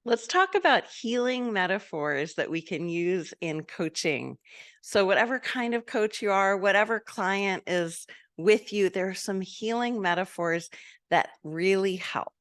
Let's talk about healing metaphors that we can use in coaching. So, whatever kind of coach you are, whatever client is with you, there are some healing metaphors that really help.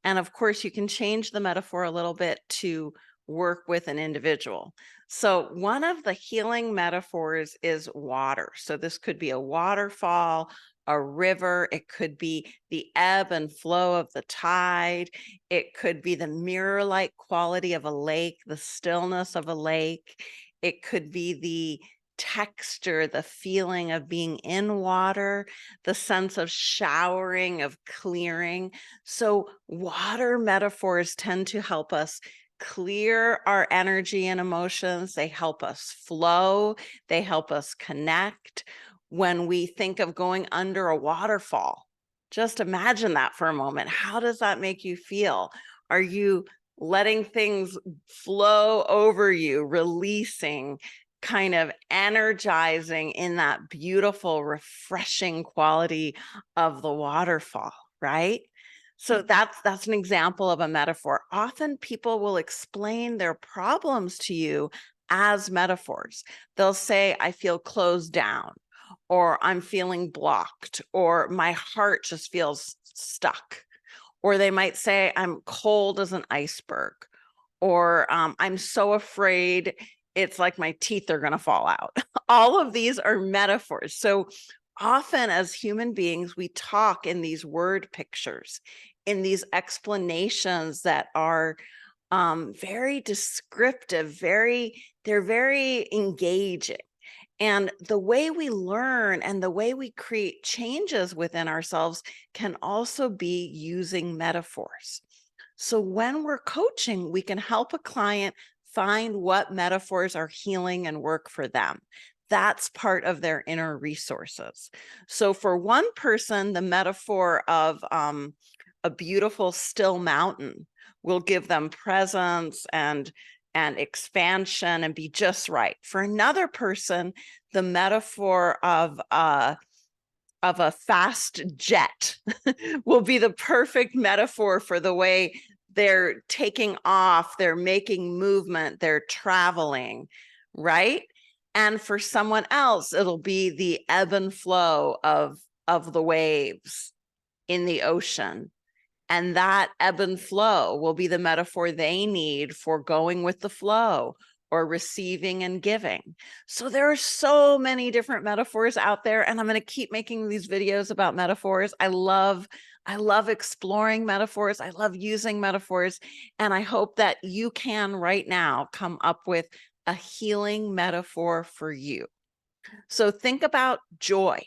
And of course, you can change the metaphor a little bit to work with an individual. So, one of the healing metaphors is water. So, this could be a waterfall, a river, it could be the ebb and flow of the tide, it could be the mirror-like quality of a lake, the stillness of a lake. It could be the texture, the feeling of being in water, the sense of showering, of clearing. So, water metaphors tend to help us clear our energy and emotions. They help us flow, they help us connect. When we think of going under a waterfall, just imagine that for a moment. How does that make you feel? Are you letting things flow over you, releasing, kind of energizing in that beautiful, refreshing quality of the waterfall, right? So that's an example of a metaphor. Often people will explain their problems to you as metaphors. They'll say, I feel closed down, or I'm feeling blocked, or my heart just feels stuck. Or they might say, I'm cold as an iceberg, or I'm so afraid it's like my teeth are going to fall out. All of these are metaphors. So often, as human beings, we talk in these word pictures, in these explanations that are very descriptive, they're very engaging. And the way we learn and the way we create changes within ourselves can also be using metaphors. So when we're coaching, we can help a client find what metaphors are healing and work for them. That's part of their inner resources. So for one person, the metaphor of a beautiful still mountain will give them presence and expansion and be just right. For another person, the metaphor of a fast jet will be the perfect metaphor for the way they're taking off, they're making movement, they're traveling, right? And for someone else, it'll be the ebb and flow of the waves in the ocean. And that ebb and flow will be the metaphor they need for going with the flow or receiving and giving. So there are so many different metaphors out there, and I'm going to keep making these videos about metaphors. I love exploring metaphors. I love using metaphors, and I hope that you can right now come up with a healing metaphor for you. So think about joy.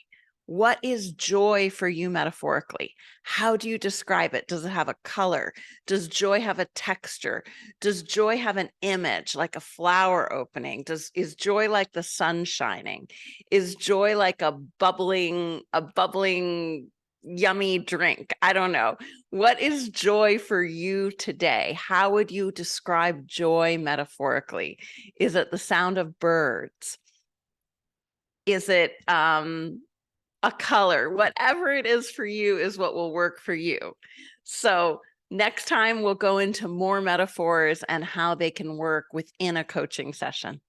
What is joy for you metaphorically? How do you describe it? Does it have a color? Does joy have a texture? Does joy have an image, like a flower opening? Is joy like the sun shining? Is joy like a bubbling yummy drink? I don't know. What is joy for you today? How would you describe joy metaphorically? Is it the sound of birds? Is it a color? Whatever it is for you is what will work for you. So next time we'll go into more metaphors and how they can work within a coaching session.